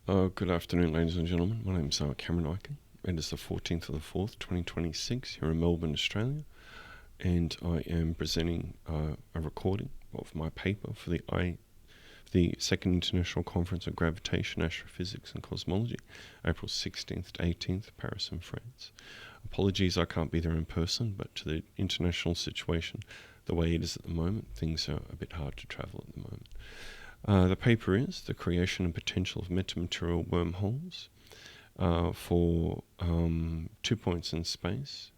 Good afternoon, ladies and gentlemen. My name is Cameron Eichen. It is the 14th of the 4th, 2026, here in Melbourne, Australia, and I am presenting a recording of my paper for the Second International Conference of Gravitation, Astrophysics and Cosmology, April 16th to 18th, Paris and France. Apologies I can't be there in person, but to the international situation, the way it is at the moment, things are a bit hard to travel at the moment. The paper is The Creation and Potential of Metamaterial Wormholes for 2 points in space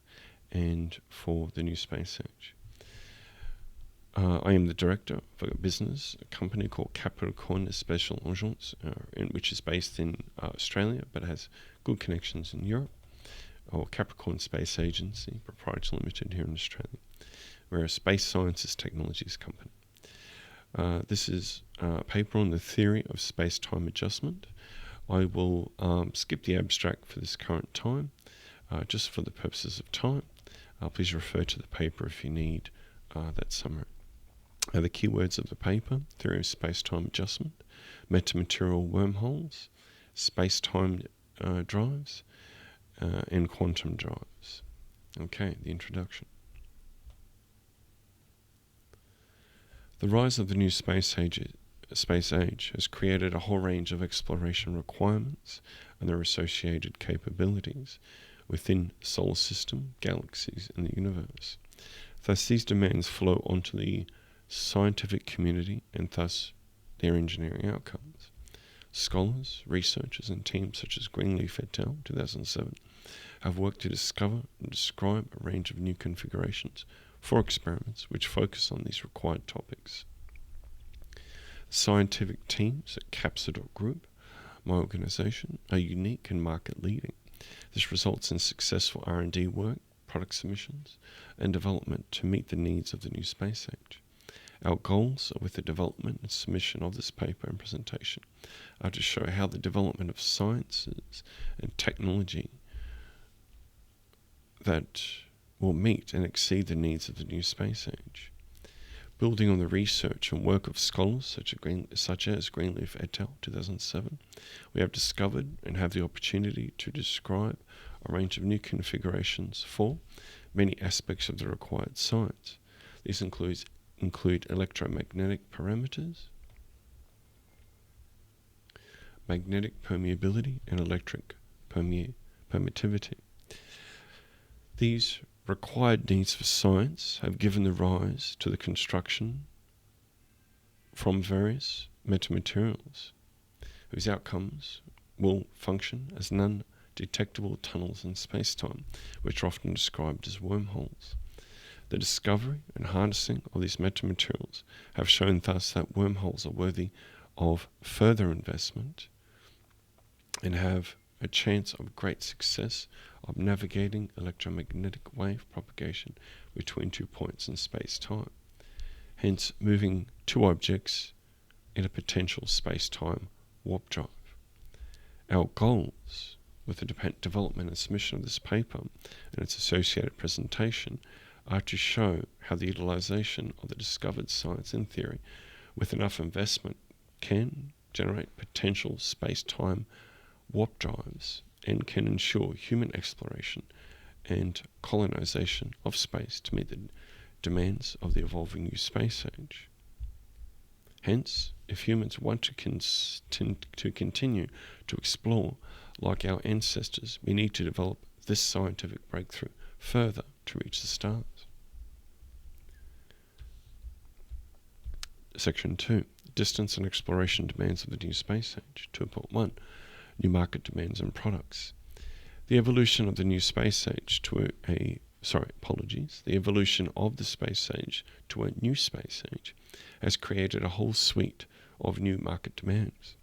and for the new space age. I am the director of a business, a company called Capricorn Special Agence, which is based in Australia but has good connections in Europe, or Capricorn Space Agency, Proprietary Limited here in Australia. We're a space sciences technologies company. This is a paper on the theory of space-time adjustment. I will skip the abstract for this current time, just for the purposes of time. Please refer to the paper if you need that summary. The keywords of the paper: theory of space-time adjustment, metamaterial wormholes, space-time drives, and quantum drives. Okay, the introduction. The rise of the new space age has created a whole range of exploration requirements and their associated capabilities within the solar system, galaxies, and the universe. Thus, these demands flow onto the scientific community and thus their engineering outcomes. Scholars, researchers, and teams such as Greenleaf et al. 2007 have worked to discover and describe a range of new configurations for experiments which focus on these required topics. Scientific teams at Capsule Group, my organisation, are unique and market leading. This results in successful R&D work, product submissions, and development to meet the needs of the new space age. Our goals with the development and submission of this paper and presentation are to show how the development of sciences and technology that will meet and exceed the needs of the new space age. Building on the research and work of scholars such as Greenleaf et al. 2007, we have discovered and have the opportunity to describe a range of new configurations for many aspects of the required science. These include electromagnetic parameters, magnetic permeability, and electric permittivity. These required needs for science have given the rise to the construction from various metamaterials, whose outcomes will function as non-detectable tunnels in space-time, which are often described as wormholes. The discovery and harnessing of these metamaterials have shown thus that wormholes are worthy of further investment and have a chance of great success of navigating electromagnetic wave propagation between 2 points in space-time, hence moving two objects in a potential space-time warp drive. Our goals with the development and submission of this paper and its associated presentation are to show how the utilization of the discovered science and theory with enough investment can generate potential space-time warp drives and can ensure human exploration and colonization of space to meet the demands of the evolving new space age. Hence, if humans want to continue to explore like our ancestors, we need to develop this scientific breakthrough further to reach the stars. Section 2. Distance and exploration demands of the new space age. 2.1. New market demands and products. The evolution of the new space age the evolution of the space age to a new space age has created a whole suite of new market demands.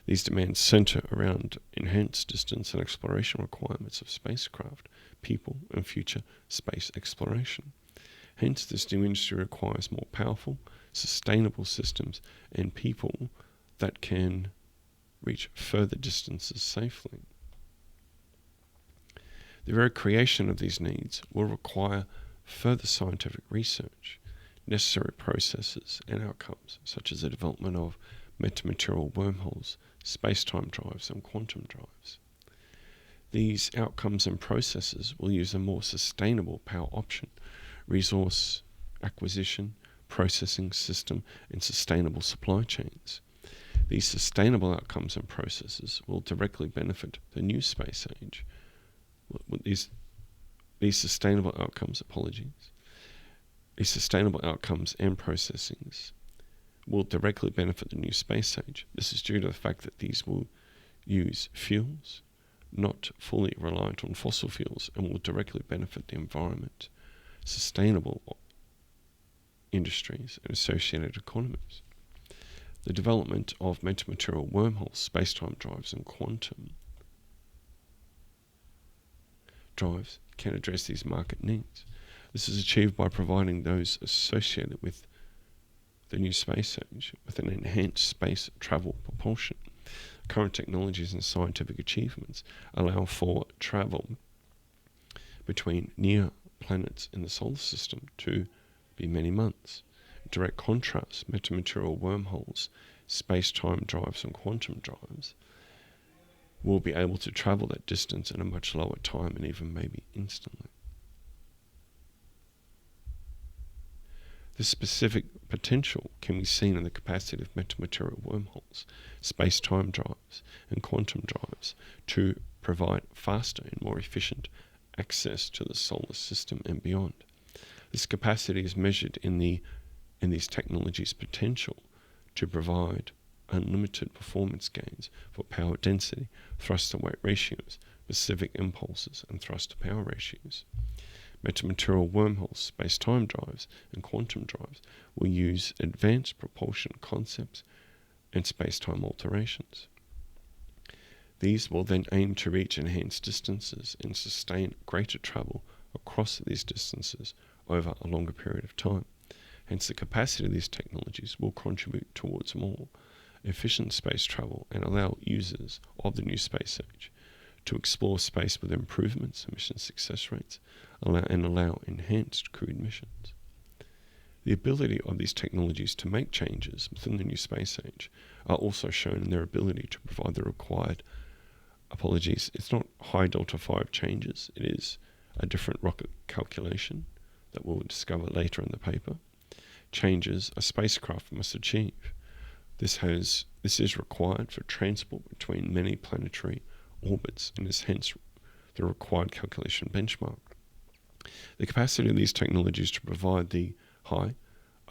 These demands center around enhanced distance and exploration requirements of spacecraft, people, and future space exploration. Hence, this new industry requires more powerful, sustainable systems and people that can reach further distances safely. The very creation of these needs will require further scientific research, necessary processes and outcomes, such as the development of metamaterial wormholes, space-time drives, and quantum drives. These outcomes and processes will use a more sustainable power option, resource acquisition, processing system, and sustainable supply chains. These sustainable outcomes and processes will directly benefit the new space age. These sustainable outcomes, these sustainable outcomes and processings will directly benefit the new space age. This is due to the fact that these will use fuels not fully reliant on fossil fuels and will directly benefit the environment, sustainable industries, and associated economies. The development of metamaterial wormholes, space-time drives, and quantum drives can address these market needs. This is achieved by providing those associated with the new space age with an enhanced space travel propulsion. Current technologies and scientific achievements allow for travel between near planets in the solar system to be many months. In direct contrast, metamaterial wormholes, space-time drives, and quantum drives will be able to travel that distance in a much lower time and even maybe instantly. This specific potential can be seen in the capacity of metamaterial wormholes, space-time drives, and quantum drives to provide faster and more efficient access to the solar system and beyond. This capacity is measured in these technologies' potential to provide unlimited performance gains for power density, thrust-to-weight ratios, specific impulses, and thrust-to-power ratios. Metamaterial wormholes, space-time drives, and quantum drives will use advanced propulsion concepts and space-time alterations. These will then aim to reach enhanced distances and sustain greater travel across these distances over a longer period of time. Hence, the capacity of these technologies will contribute towards more efficient space travel and allow users of the new space age to explore space with improvements in mission success rates and allow enhanced crewed missions. The ability of these technologies to make changes within the new space age are also shown in their ability to provide the required, it's not high delta 5 changes, it is a different rocket calculation that we'll discover later in the paper, changes a spacecraft must achieve. This is required for transport between many planetary orbits and is hence the required calculation benchmark. The capacity of these technologies to provide the I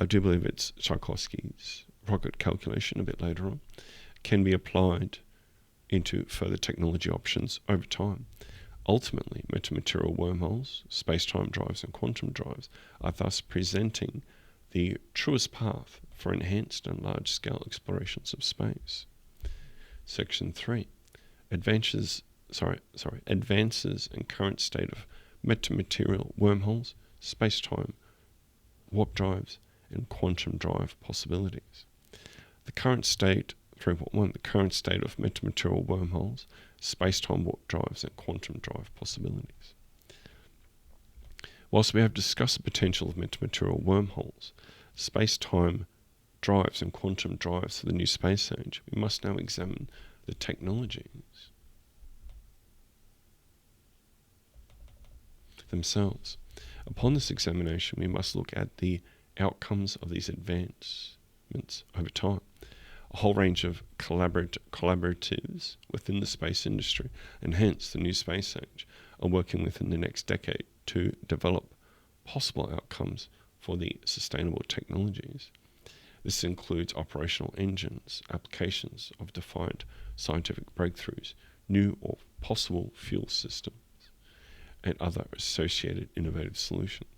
do believe it's Tchaikovsky's rocket calculation a bit later on, can be applied into further technology options over time. Ultimately, metamaterial wormholes, space-time drives, and quantum drives are thus presenting the truest path for enhanced and large-scale explorations of space. Section 3. Advances in current state of metamaterial wormholes, space-time warp drives, and quantum drive possibilities. The current state 3.1. The current state of metamaterial wormholes, space-time warp drives, and quantum drive possibilities. Whilst we have discussed the potential of metamaterial wormholes, space-time drives, and quantum drives for the new space age, we must now examine the technologies themselves. Upon this examination, we must look at the outcomes of these advancements over time. A whole range of collaboratives within the space industry, and hence the new space age, are working within the next decade to develop possible outcomes for the sustainable technologies. This includes operational engines, applications of defined scientific breakthroughs, new or possible fuel systems, and other associated innovative solutions.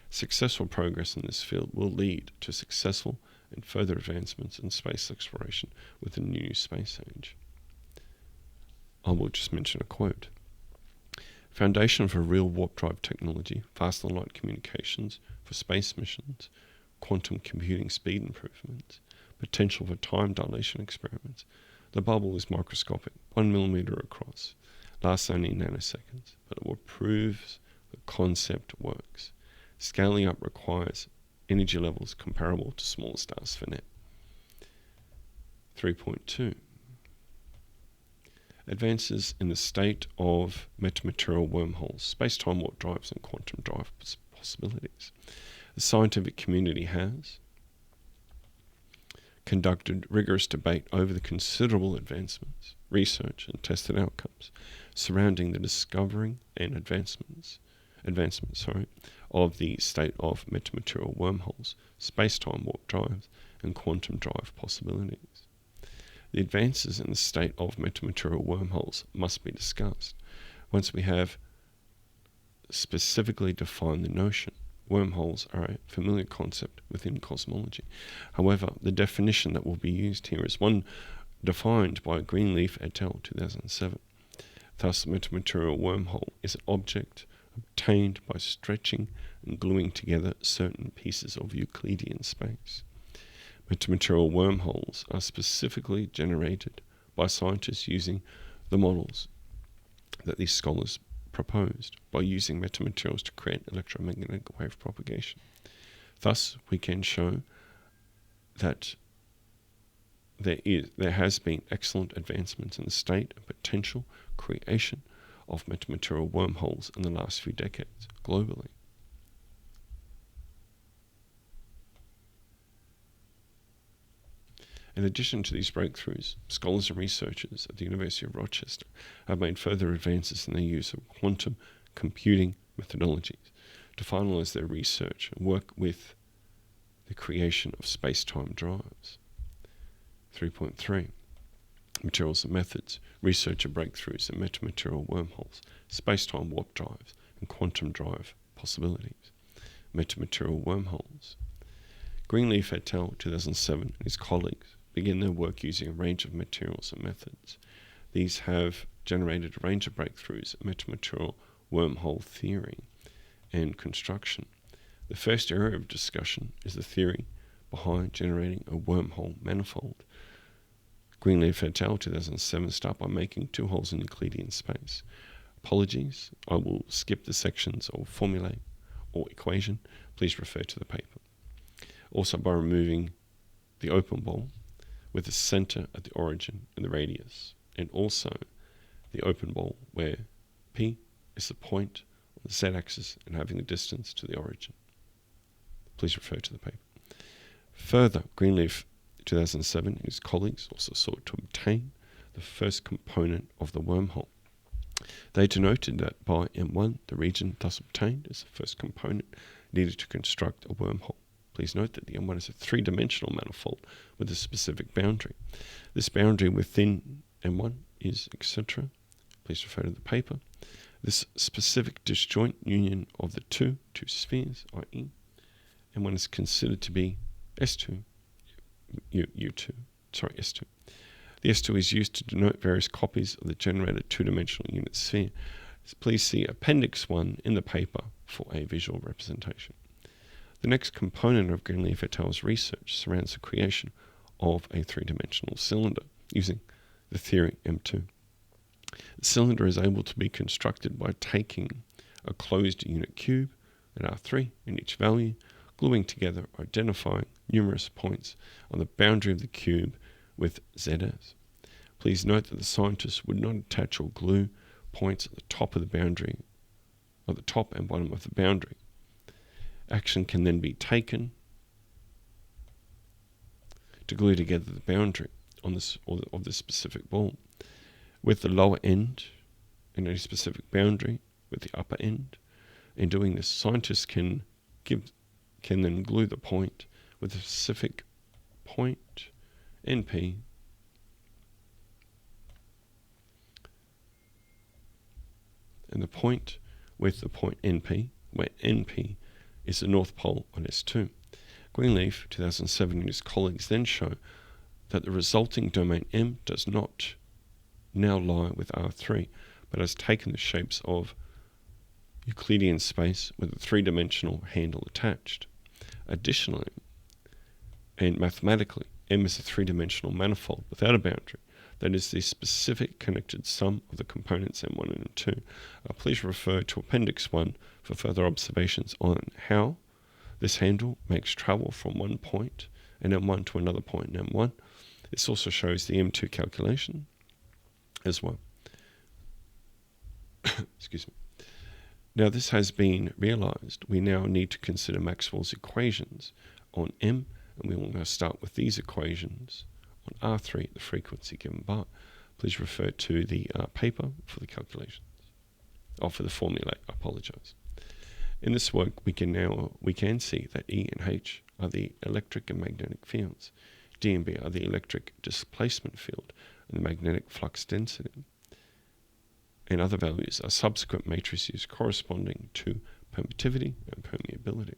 Successful progress in this field will lead to successful and further advancements in space exploration within the new space age. I will just mention a quote. Foundation for real warp drive technology, faster light communications for space missions, quantum computing speed improvements, potential for time dilation experiments. The bubble is microscopic, 1 millimeter across, lasts only nanoseconds, but it will prove the concept works. Scaling up requires energy levels comparable to smaller stars for net. 3.2. Advances in the state of metamaterial wormholes, space-time warp drives, and quantum drive possibilities. The scientific community has conducted rigorous debate over the considerable advancements, research, and tested outcomes surrounding the discovering and advancements of the state of metamaterial wormholes, space-time warp drives, and quantum drive possibilities. The advances in the state of metamaterial wormholes must be discussed once we have specifically defined the notion. Wormholes are a familiar concept within cosmology. However, the definition that will be used here is one defined by Greenleaf et al. 2007. Thus, a metamaterial wormhole is an object obtained by stretching and gluing together certain pieces of Euclidean space. Metamaterial wormholes are specifically generated by scientists using the models that these scholars proposed by using metamaterials to create electromagnetic wave propagation. Thus, we can show that there has been excellent advancements in the state and potential creation of metamaterial wormholes in the last few decades globally. In addition to these breakthroughs, scholars and researchers at the University of Rochester have made further advances in their use of quantum computing methodologies to finalize their research and work with the creation of space-time drives. 3.3. Materials and methods, researcher breakthroughs in metamaterial wormholes, space-time warp drives, and quantum drive possibilities. Metamaterial wormholes. Greenleaf et al. 2007 and his colleagues begin their work using a range of materials and methods. These have generated a range of breakthroughs in metamaterial wormhole theory and construction. The first area of discussion is the theory behind generating a wormhole manifold. Greenleaf et al. 2007 start by making two holes in Euclidean space. Apologies, I will skip the sections of formulae or equation. Please refer to the paper. Also by removing the open ball with the center at the origin and the radius, and also the open ball where P is the point on the z-axis and having the distance to the origin. Please refer to the paper. Further, Greenleaf 2007 and his colleagues also sought to obtain the first component of the wormhole. They denoted that by M1, the region thus obtained is the first component needed to construct a wormhole. Please note that the M1 is a three-dimensional manifold with a specific boundary. This boundary within M1 is etc. Please refer to the paper. This specific disjoint union of the two spheres, i.e. M1 is considered to be S2, S2. The S2 is used to denote various copies of the generated two-dimensional unit sphere. Please see Appendix 1 in the paper for a visual representation. The next component of Greenleaf et al.'s research surrounds the creation of a three-dimensional cylinder using the theory M2. The cylinder is able to be constructed by taking a closed unit cube at R3 in each value, gluing together or identifying numerous points on the boundary of the cube with ZS. Please note that the scientists would not attach or glue points at the top of the boundary, or the top and bottom of the boundary. Action can then be taken to glue together the boundary on this of this specific ball, with the lower end in a specific boundary with the upper end. In doing this, scientists can then glue the point with a specific point NP and the point with the point NP, where NP is the north pole on S2. Greenleaf 2007 and his colleagues then show that the resulting domain M does not now lie with R3, but has taken the shapes of Euclidean space with a three-dimensional handle attached. Additionally, and mathematically, M is a three-dimensional manifold without a boundary. That is the specific connected sum of the components M1 and M2. Please refer to Appendix 1 for further observations on how this handle makes travel from one point in M1 to another point in M1. This also shows the M2 calculation as well. Excuse me. Now this has been realized. We now need to consider Maxwell's equations on M, and we will now start with these equations on R3, the frequency given by. Please refer to the paper for the calculations, or for the formula, I apologize. In this work, we can see that E and H are the electric and magnetic fields. D and B are the electric displacement field and the magnetic flux density. And other values are subsequent matrices corresponding to permittivity and permeability.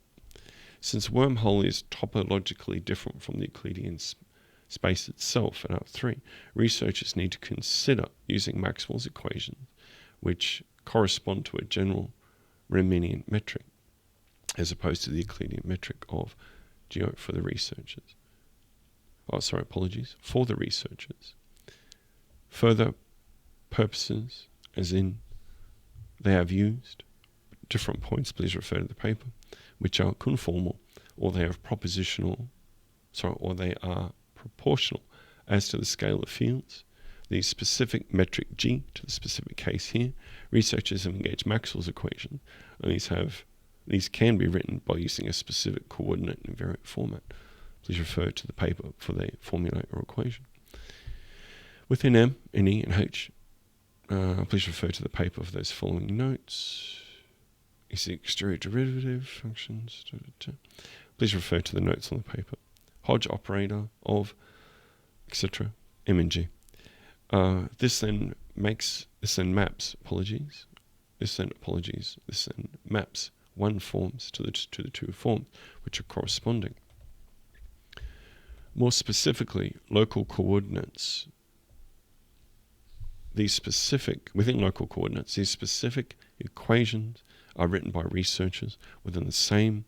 Since wormhole is topologically different from the Euclidean space itself at R3, researchers need to consider using Maxwell's equations, which correspond to a general Riemannian metric, as opposed to the Euclidean metric of Geo for the researchers. For the researchers. Further purposes, as in they have used different points, please refer to the paper, which are conformal, or they are proportional as to the scale of fields. The specific metric G to the specific case here, researchers have engaged Maxwell's equation, and these can be written by using a specific coordinate invariant format. Please refer to the paper for the formula or equation. Within M and E and H, please refer to the paper for those following notes. Is the exterior derivative functions. Please refer to the notes on the paper. Hodge operator of, etc. M and G. This then maps one forms to the two forms, which are corresponding. More specifically, local coordinates. Within local coordinates, these specific equations are written by researchers within the same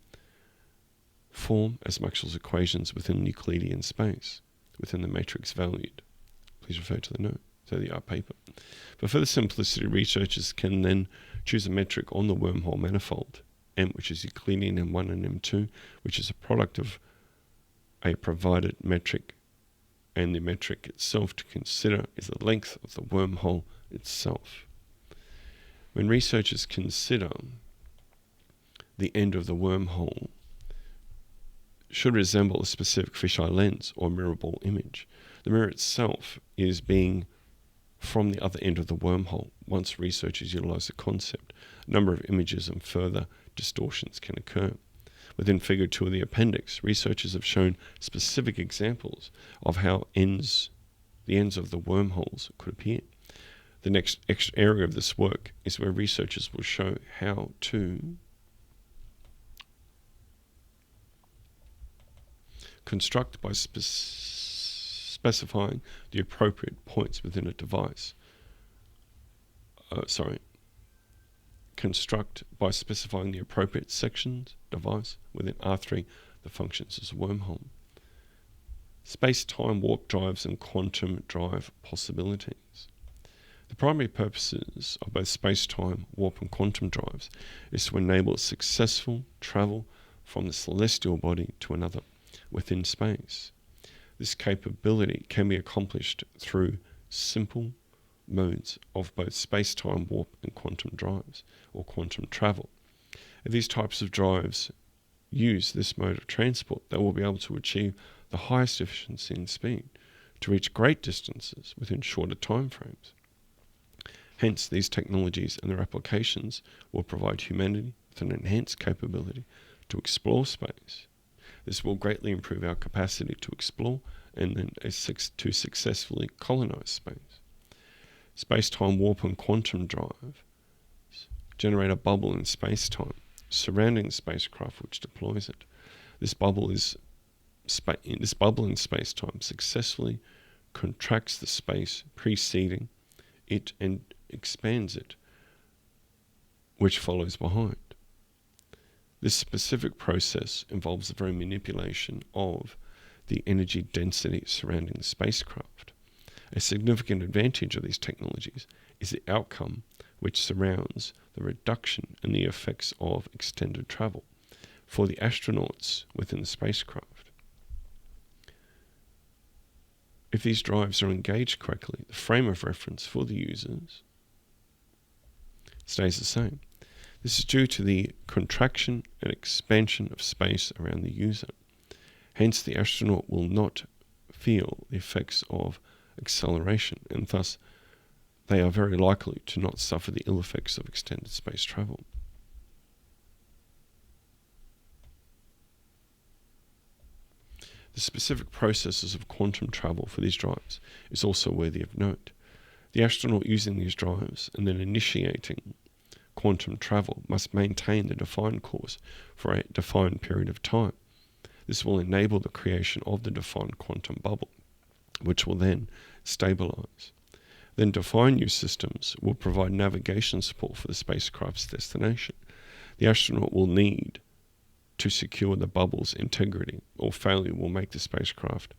form as Maxwell's equations within Euclidean space, within the matrix valued. Please refer to the note, to the paper. But for the simplicity, researchers can then choose a metric on the wormhole manifold, M, which is Euclidean M1 and M2, which is a product of a provided metric, and the metric itself to consider is the length of the wormhole itself. When researchers consider the end of the wormhole should resemble a specific fisheye lens or mirror ball image, the mirror itself is being from the other end of the wormhole. Once researchers utilize the concept, a number of images and further distortions can occur. Within Figure 2 of the appendix, researchers have shown specific examples of how the ends of the wormholes could appear. The next extra area of this work is where researchers will show how to construct by specifying the appropriate points within a device. Construct by specifying the appropriate sections, device, within R3 that functions as a wormhole. Space-time warp drives and quantum drive possibilities. The primary purposes of both space-time warp and quantum drives is to enable successful travel from the celestial body to another within space. This capability can be accomplished through simple modes of both space-time warp and quantum drives, or quantum travel. If these types of drives use this mode of transport, they will be able to achieve the highest efficiency and speed to reach great distances within shorter time frames. Hence, these technologies and their applications will provide humanity with an enhanced capability to explore space. This will greatly improve our capacity to explore and then to successfully colonize space. Space-time warp and quantum drive generate a bubble in space-time surrounding the spacecraft which deploys it. This bubble in space-time successfully contracts the space preceding it and expands it, which follows behind. This specific process involves the very manipulation of the energy density surrounding the spacecraft. A significant advantage of these technologies is the outcome which surrounds the reduction in the effects of extended travel for the astronauts within the spacecraft. If these drives are engaged correctly, the frame of reference for the users stays the same. This is due to the contraction and expansion of space around the user. Hence, the astronaut will not feel the effects of acceleration, and thus they are very likely to not suffer the ill effects of extended space travel. The specific processes of quantum travel for these drives is also worthy of note. The astronaut using these drives and then initiating quantum travel must maintain the defined course for a defined period of time. This will enable the creation of the defined quantum bubble, which will then stabilize. Then defined new systems will provide navigation support for the spacecraft's destination. The astronaut will need to secure the bubble's integrity, or failure will make the spacecraft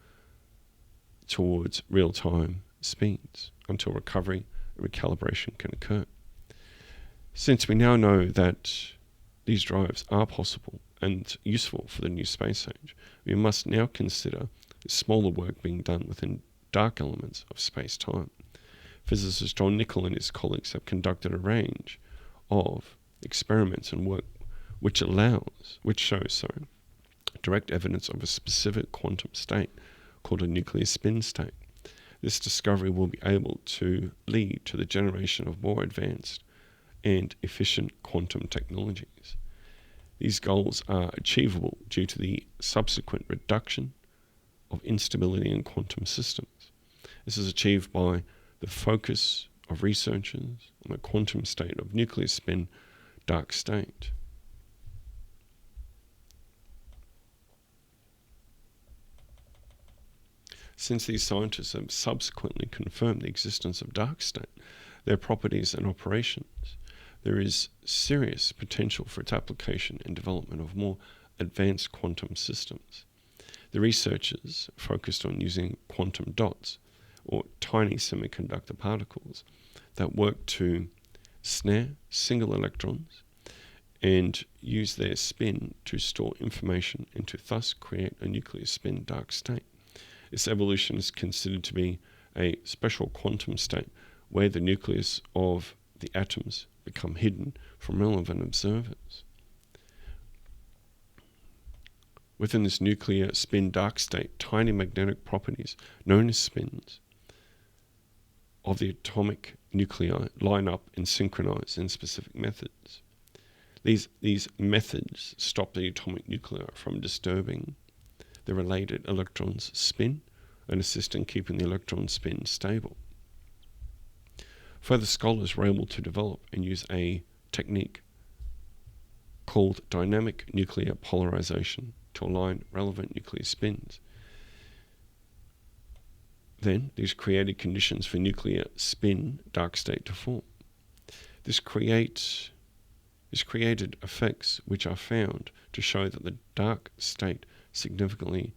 towards real-time speeds until recovery and recalibration can occur. Since we now know that these drives are possible and useful for the new space age, we must now consider the smaller work being done within dark elements of space-time. Physicist John Nicol and his colleagues have conducted a range of experiments and work which shows direct evidence of a specific quantum state called a nuclear spin state. This discovery will be able to lead to the generation of more advanced and efficient quantum technologies. These goals are achievable due to the subsequent reduction of instability in quantum systems. This is achieved by the focus of researchers on the quantum state of nuclear spin dark state. Since these scientists have subsequently confirmed the existence of dark state, their properties and operations, there is serious potential for its application and development of more advanced quantum systems. The researchers focused on using quantum dots, or tiny semiconductor particles, that work to snare single electrons and use their spin to store information and to thus create a nuclear spin dark state. This evolution is considered to be a special quantum state where the nucleus of the atoms become hidden from relevant observers. Within this nuclear spin dark state, tiny magnetic properties, known as spins, of the atomic nuclei line up and synchronize in specific methods. These methods stop the atomic nuclei from disturbing the related electron's spin and assist in keeping the electron spin stable. Further scholars were able to develop and use a technique called dynamic nuclear polarization to align relevant nuclear spins. Then these created conditions for nuclear spin dark state to form. This created effects which are found to show that the dark state significantly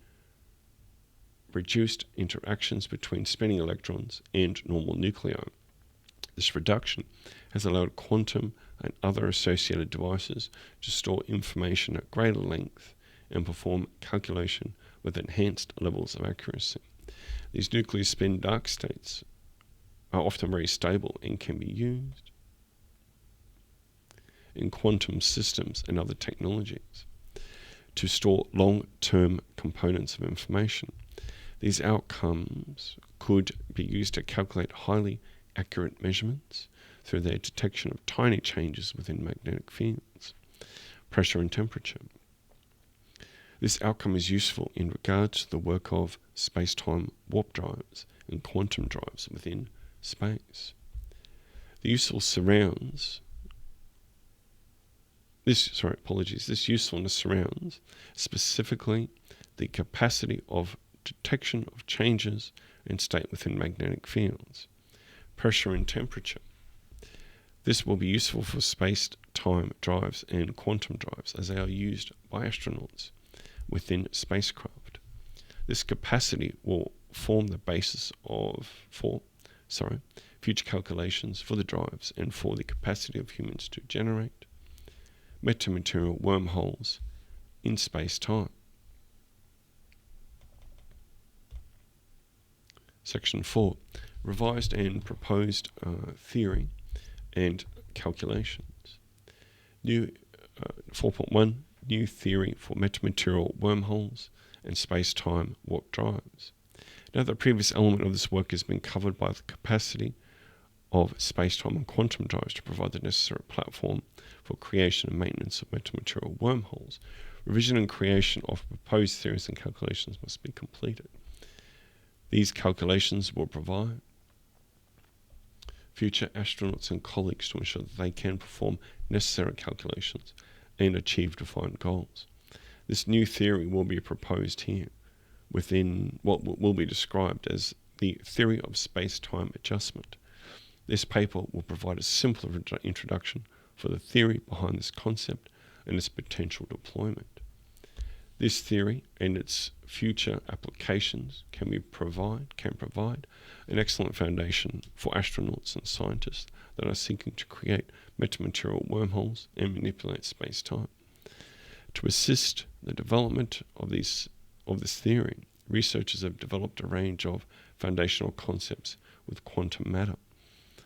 reduced interactions between spinning electrons and normal nuclei. This reduction has allowed quantum and other associated devices to store information at greater length and perform calculation with enhanced levels of accuracy. These nuclear spin dark states are often very stable and can be used in quantum systems and other technologies to store long-term components of information. These outcomes could be used to calculate highly accurate measurements through their detection of tiny changes within magnetic fields, pressure and temperature. This outcome is useful in regards to the work of space-time warp drives and quantum drives within space. The usefulness surrounds specifically the capacity of detection of changes in state within magnetic fields, pressure and temperature. This will be useful for space-time drives and quantum drives as they are used by astronauts within spacecraft. This capacity will form the basis for future calculations for the drives and for the capacity of humans to generate metamaterial wormholes in space-time. Section 4. Revised and proposed theory and calculations. New 4.1, new theory for metamaterial wormholes and space-time warp drives. Now, the previous element of this work has been covered by the capacity of space-time and quantum drives to provide the necessary platform for creation and maintenance of metamaterial wormholes. Revision and creation of proposed theories and calculations must be completed. These calculations will provide future astronauts and colleagues to ensure that they can perform necessary calculations and achieve defined goals. This new theory will be proposed here within what will be described as the theory of space-time adjustment. This paper will provide a simpler introduction for the theory behind this concept and its potential deployment. This theory and its future applications can provide an excellent foundation for astronauts and scientists that are seeking to create metamaterial wormholes and manipulate space-time. To assist the development of this theory, researchers have developed a range of foundational concepts with quantum matter.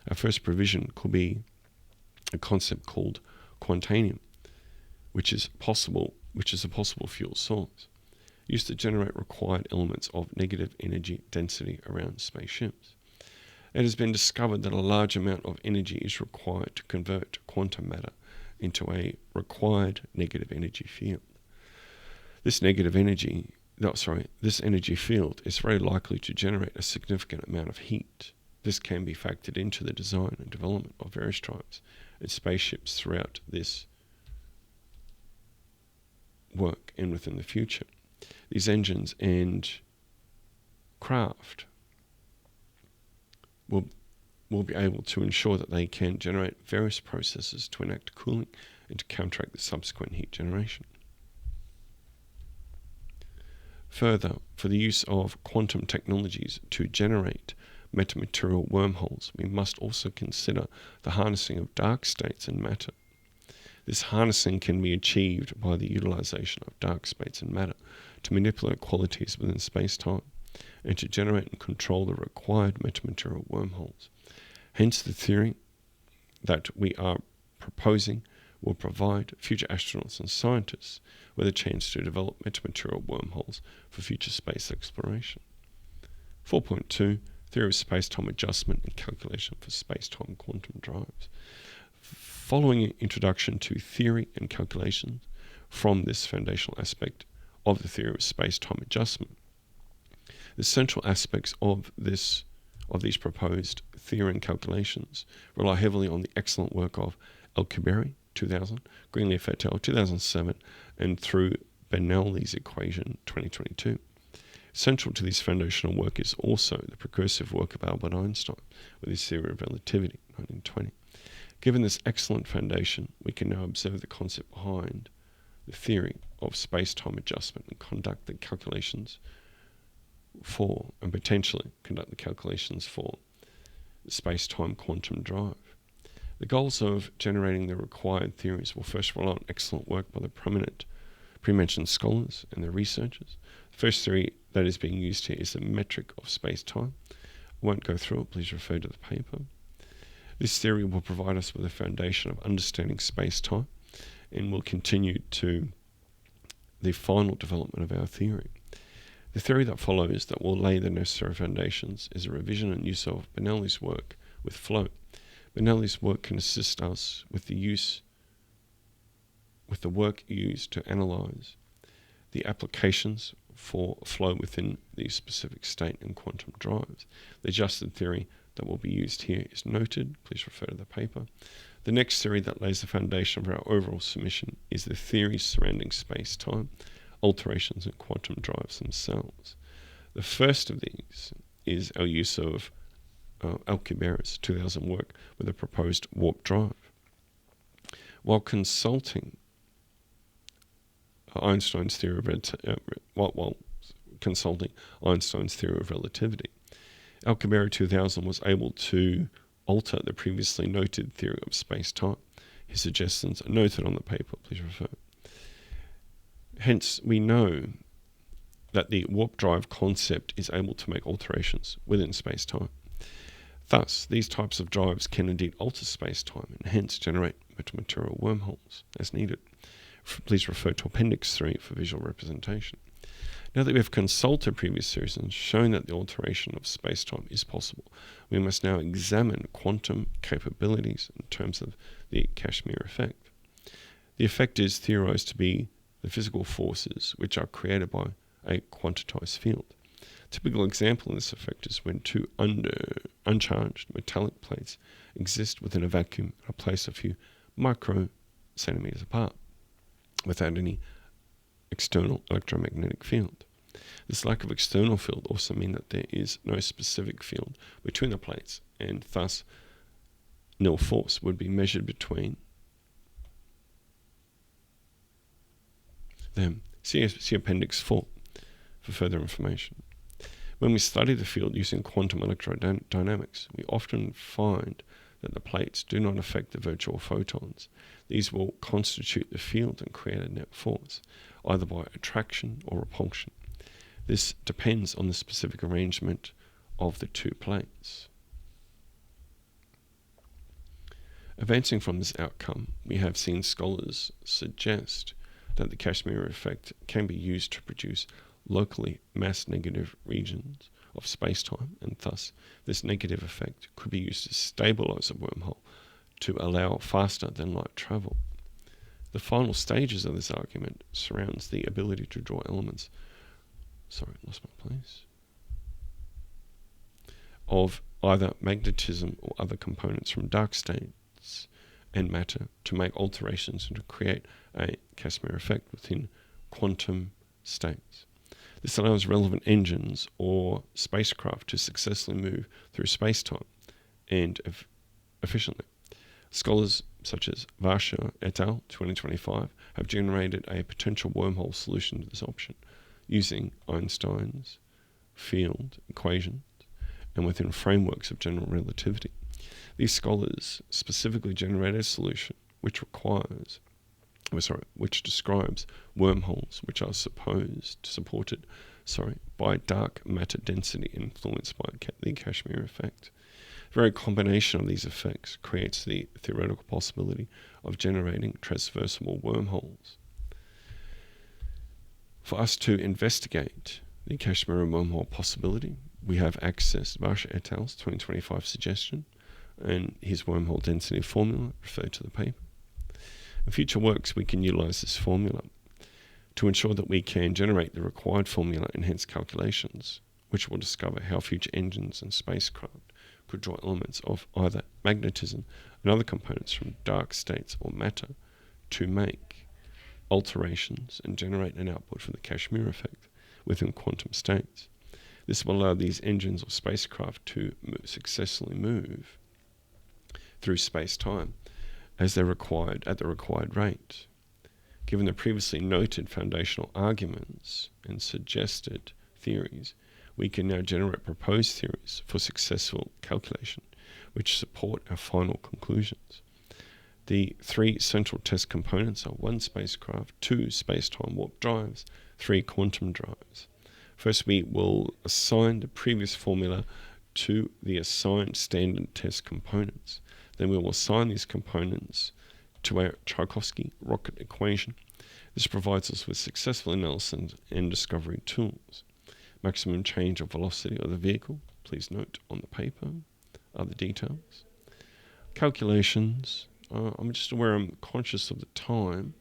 Our first provision could be a concept called quantanium, which is a possible fuel source, used to generate required elements of negative energy density around spaceships. It has been discovered that a large amount of energy is required to convert quantum matter into a required negative energy field. This energy field is very likely to generate a significant amount of heat. This can be factored into the design and development of various drives and spaceships throughout this work and within the future. These engines and craft will be able to ensure that they can generate various processes to enact cooling and to counteract the subsequent heat generation. Further, for the use of quantum technologies to generate metamaterial wormholes, we must also consider the harnessing of dark states in matter. This harnessing can be achieved by the utilization of dark states in matter to manipulate qualities within space-time and to generate and control the required metamaterial wormholes. Hence, the theory that we are proposing will provide future astronauts and scientists with a chance to develop metamaterial wormholes for future space exploration. 4.2, theory of space-time adjustment and calculation for space-time quantum drives. Following an introduction to theory and calculations from this foundational aspect of the theory of space-time adjustment, the central aspects of these proposed theory and calculations rely heavily on the excellent work of Alcubierre, 2000, Greenleaf et al., 2007, and through Bernoulli's equation, 2022. Central to this foundational work is also the precursive work of Albert Einstein with his theory of relativity, 1920. Given this excellent foundation, we can now observe the concept behind the theory of space-time adjustment and conduct the calculations for, and potentially conduct the calculations for, the space-time quantum drive. The goals of generating the required theories will first rely on excellent work by the prominent pre-mentioned scholars and their researchers. The first theory that is being used here is the metric of space-time. I won't go through it, please refer to the paper. This theory will provide us with a foundation of understanding space-time and will continue to the final development of our theory. The theory that follows that will lay the necessary foundations is a revision and use of Bernoulli's work with flow. Bernoulli's work can assist us with the work used to analyze the applications for flow within the specific state and quantum drives. The adjusted theory that will be used here is noted. Please refer to the paper. The next theory that lays the foundation for our overall submission is the theories surrounding space-time, alterations in quantum drives themselves. The first of these is our use of Alcubierre's 2000 work with a proposed warp drive. While consulting Einstein's theory of relativity, Alcubierre 2000 was able to alter the previously noted theory of space-time. His suggestions are noted on the paper, please refer. Hence, we know that the warp drive concept is able to make alterations within space-time. Thus, these types of drives can indeed alter space-time and hence generate metamaterial wormholes as needed. Please refer to Appendix 3 for visual representation. Now that we have consulted previous series and shown that the alteration of space-time is possible, we must now examine quantum capabilities in terms of the Kashmir effect. The effect is theorized to be the physical forces which are created by a quantized field. A typical example of this effect is when two uncharged metallic plates exist within a vacuum and are placed a few microcentimeters apart without any external electromagnetic field. This lack of external field also means that there is no specific field between the plates, and thus nil force would be measured between them. See Appendix 4 for further information. When we study the field using quantum electrodynamics, we often find that the plates do not affect the virtual photons. These will constitute the field and create a net force, either by attraction or repulsion. This depends on the specific arrangement of the two plates. Advancing from this outcome, we have seen scholars suggest that the Kashmir effect can be used to produce locally mass-negative regions of space-time, and thus this negative effect could be used to stabilize a wormhole to allow faster-than-light travel. The final stages of this argument surrounds the ability to draw elements of either magnetism or other components from dark states and matter to make alterations and to create a Kashmir effect within quantum states. This allows relevant engines or spacecraft to successfully move through space-time and efficiently. Scholars such as Varsha et al. 2025 have generated a potential wormhole solution to this option using Einstein's field equations and within frameworks of general relativity. These scholars specifically generated a solution which describes wormholes which are supported by dark matter density influenced by the Kashmir effect. The very combination of these effects creates the theoretical possibility of generating transversable wormholes. For us to investigate the Kashmir wormhole possibility, we have accessed Varsha et al.'s 2025 suggestion and his wormhole density formula, referred to the paper. In future works, we can utilize this formula to ensure that we can generate the required formula and hence calculations, which will discover how future engines and spacecraft could draw elements of either magnetism and other components from dark states or matter to make alterations and generate an output for the Kashmir effect within quantum states. This will allow these engines or spacecraft to successfully move through space-time as they're required at the required rate. Given the previously noted foundational arguments and suggested theories, we can now generate proposed theories for successful calculation, which support our final conclusions. The three central test components are 1 spacecraft, 2 space-time warp drives, 3 quantum drives. First, we will assign the previous formula to the assigned standard test components. Then we will assign these components to our Tchaikovsky rocket equation. This provides us with successful analysis and discovery tools. Maximum change of velocity of the vehicle, please note on the paper, other details. Calculations, I'm just aware I'm conscious of the time.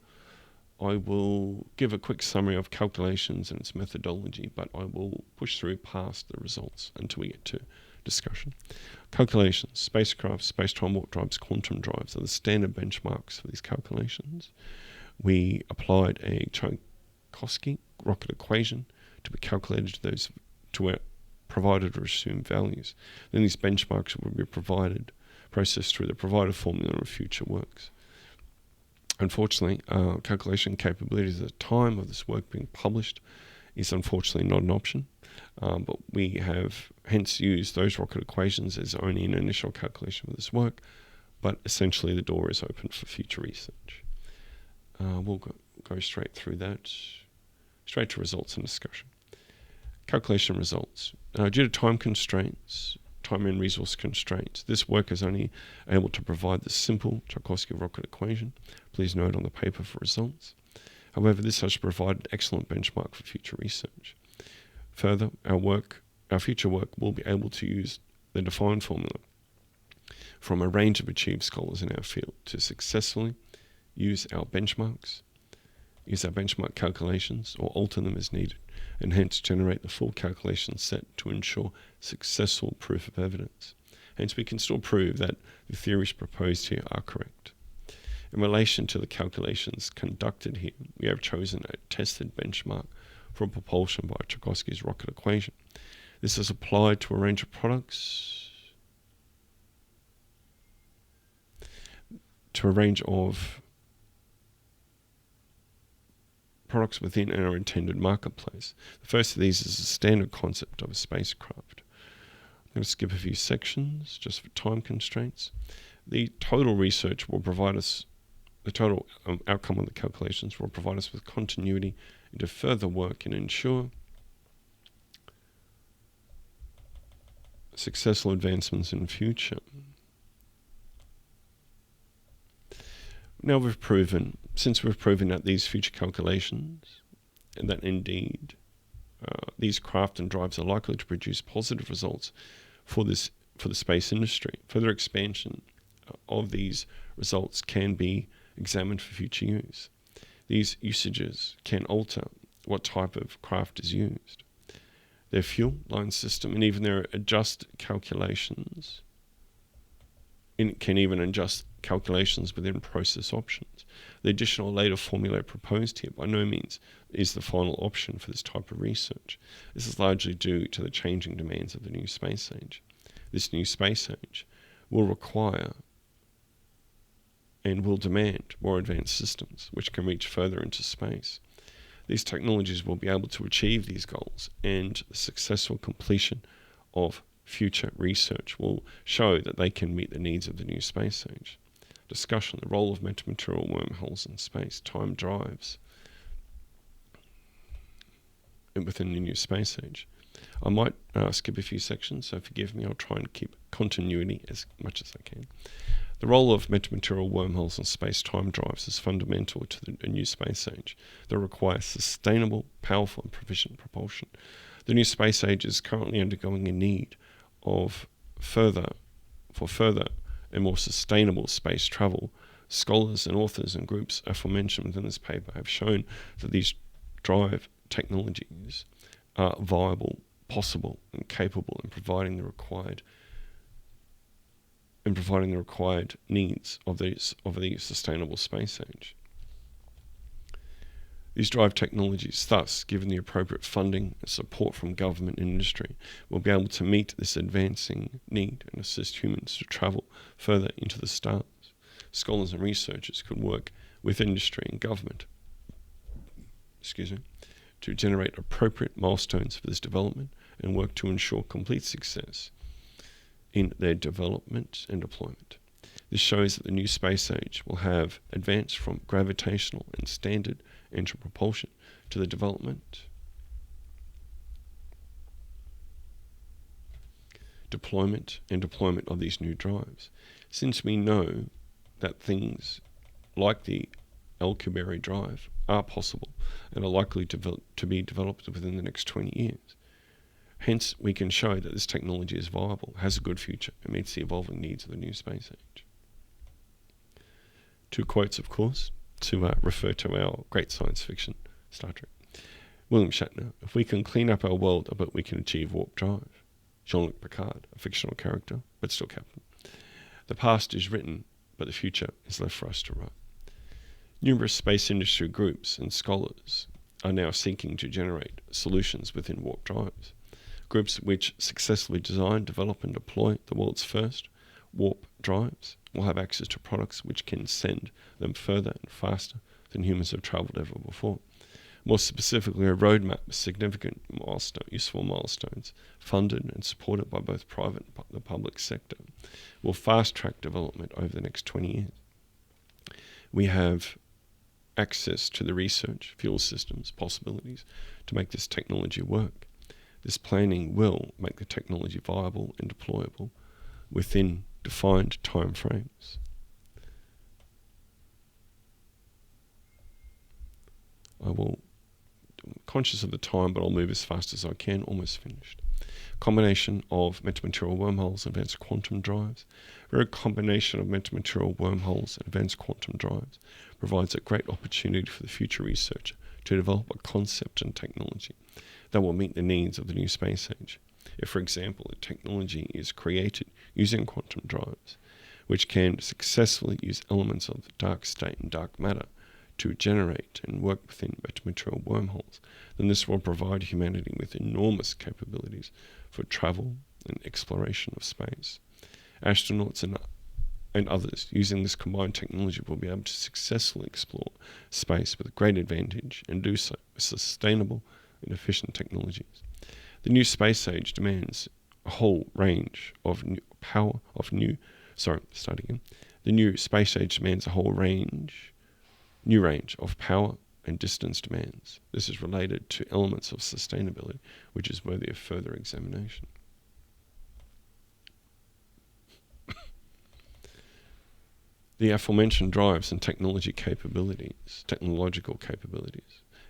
I will give a quick summary of calculations and its methodology, but I will push through past the results until we get to discussion. Calculations, spacecraft, space-time warp drives, quantum drives are the standard benchmarks for these calculations. We applied a Tchaikovsky rocket equation to be calculated to our provided or assumed values. Then these benchmarks will be processed through the provided formula of future works. Unfortunately, calculation capabilities at the time of this work being published is unfortunately not an option, but we have hence used those rocket equations as only an initial calculation for this work, but essentially the door is open for future research. We'll go straight through that, straight to results and discussion. Calculation results. Due to time constraints, time and resource constraints. This work is only able to provide the simple Tchaikovsky rocket equation. Please note on the paper for results. However, this has provided an excellent benchmark for future research. Further, our future work will be able to use the defined formula from a range of achieved scholars in our field to successfully use our benchmark calculations, or alter them as needed, and hence generate the full calculation set to ensure successful proof of evidence. Hence, we can still prove that the theories proposed here are correct. In relation to the calculations conducted here, we have chosen a tested benchmark for propulsion by Tchaikovsky's rocket equation. This is applied to a range of products, within our intended marketplace. The first of these is the standard concept of a spacecraft. I'm going to skip a few sections just for time constraints. The total outcome of the calculations will provide us with continuity into further work and ensure successful advancements in the future. Now we've proven that these future calculations, and that indeed these craft and drives are likely to produce positive results for the space industry. Further expansion of these results can be examined for future use. These usages can alter what type of craft is used, their fuel line system, and even their calculations within process options. The additional later formula proposed here by no means is the final option for this type of research. This is largely due to the changing demands of the new space age. This new space age will require and will demand more advanced systems which can reach further into space. These technologies will be able to achieve these goals, and the successful completion of future research will show that they can meet the needs of the new space age. Discussion: the role of metamaterial wormholes in space-time drives within the new space age. I might skip a few sections, so forgive me. I'll try and keep continuity as much as I can. The role of metamaterial wormholes in space-time drives is fundamental to the new space age that requires sustainable, powerful, and proficient propulsion. The new space age is currently undergoing a need for further and more sustainable space travel. Scholars and authors and groups aforementioned within this paper have shown that these drive technologies are viable, possible, and capable in providing the required needs of the sustainable space age. These drive technologies, thus, given the appropriate funding and support from government and industry, will be able to meet this advancing need and assist humans to travel further into the stars. Scholars and researchers could work with industry and government to generate appropriate milestones for this development and work to ensure complete success in their development and deployment. This shows that the new space age will have advanced from gravitational and standard engine propulsion to the development, deployment of these new drives. Since we know that things like the Alcubierre drive are possible and are likely to be developed within the next 20 years, hence we can show that this technology is viable, has a good future, and meets the evolving needs of the new space age. Two quotes, of course, to refer to our great science fiction, Star Trek. William Shatner: if we can clean up our world, I bet we can achieve warp drive. Jean-Luc Picard, a fictional character, but still captain. The past is written, but the future is left for us to write. Numerous space industry groups and scholars are now seeking to generate solutions within warp drives. Groups which successfully design, develop, and deploy the world's first warp drives will have access to products which can send them further and faster than humans have travelled ever before. More specifically, a roadmap with significant useful milestones, funded and supported by both private and the public sector, will fast-track development over the next 20 years. We have access to the research, fuel systems, possibilities to make this technology work. This planning will make the technology viable and deployable within defined timeframes. I'm conscious of the time, but I'll move as fast as I can. Almost finished. Combination of metamaterial wormholes and advanced quantum drives. A very combination of metamaterial wormholes and advanced quantum drives provides a great opportunity for the future researcher to develop a concept and technology that will meet the needs of the new space age. If, for example, a technology is created using quantum drives, which can successfully use elements of the dark state and dark matter to generate and work within metamaterial wormholes, then this will provide humanity with enormous capabilities for travel and exploration of space. Astronauts and others using this combined technology will be able to successfully explore space with great advantage and do so with sustainable and efficient technologies. The new space age demands a whole range of The new space age demands a new range of power and distance demands. This is related to elements of sustainability, which is worthy of further examination. The aforementioned drives and technological capabilities,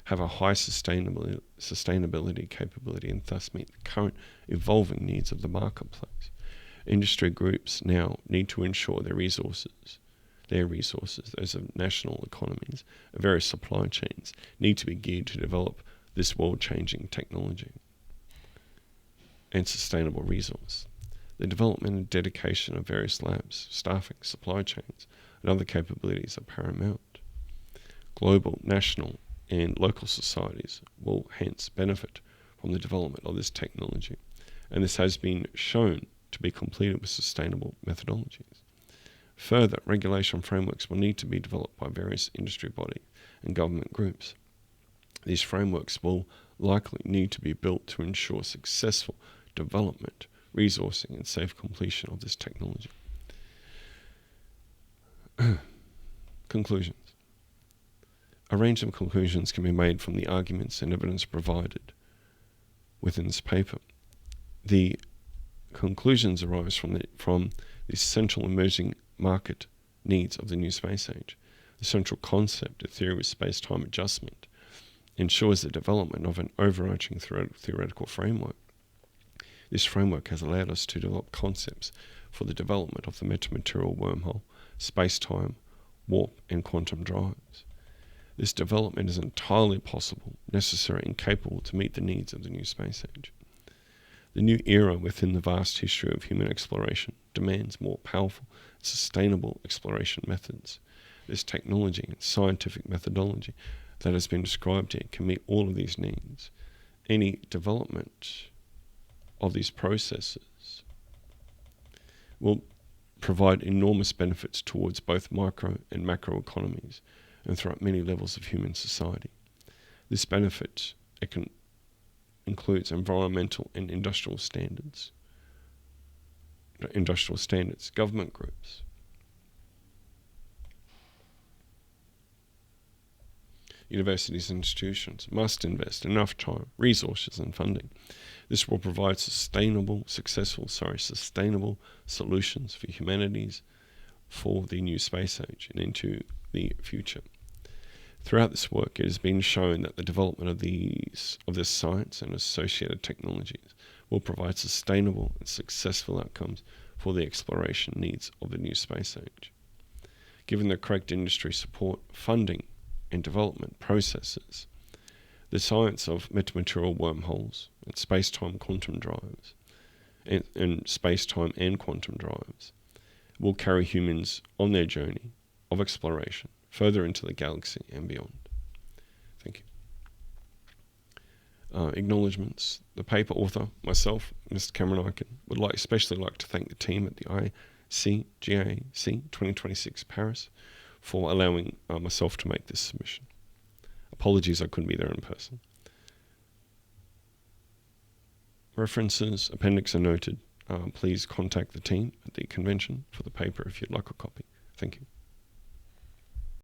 have a high sustainability capability and thus meet the current evolving needs of the marketplace. Industry groups now need to ensure their resources, those of national economies, various supply chains, need to be geared to develop this world-changing technology and sustainable resource. The development and dedication of various labs, staffing, supply chains, and other capabilities are paramount. Global, national, and local societies will hence benefit from the development of this technology, and this has been shown to be completed with sustainable methodologies. Further, regulation frameworks will need to be developed by various industry bodies and government groups. These frameworks will likely need to be built to ensure successful development, resourcing, and safe completion of this technology. Conclusions. A range of conclusions can be made from the arguments and evidence provided within this paper. The conclusions arise from the central emerging market needs of the new space age. The central concept of theory of space-time adjustment ensures the development of an overarching theoretical framework. This framework has allowed us to develop concepts for the development of the metamaterial wormhole, space-time, warp, and quantum drives. This development is entirely possible, necessary, and capable to meet the needs of the new space age. The new era within the vast history of human exploration demands more powerful, sustainable exploration methods. This technology and scientific methodology that has been described here can meet all of these needs. Any development of these processes will provide enormous benefits towards both micro and macro economies and throughout many levels of human society. This benefit includes environmental and industrial standards, government groups, universities and institutions must invest enough time, resources, and funding. This will provide sustainable solutions for humanities for the new space age and into the future. Throughout this work, it has been shown that the development of this science and associated technologies will provide sustainable and successful outcomes for the exploration needs of the new space age. Given the correct industry support, funding, and development processes, the science of metamaterial wormholes and space-time quantum drives and space-time and quantum drives will carry humans on their journey of exploration further into the galaxy and beyond. Thank you. Acknowledgements. The paper author, myself, Mr. Cameron Eichen, would especially like to thank the team at the ICGAC 2026 Paris for allowing myself to make this submission. Apologies I couldn't be there in person. References, appendix are noted. Please contact the team at the convention for the paper if you'd like a copy. Thank you.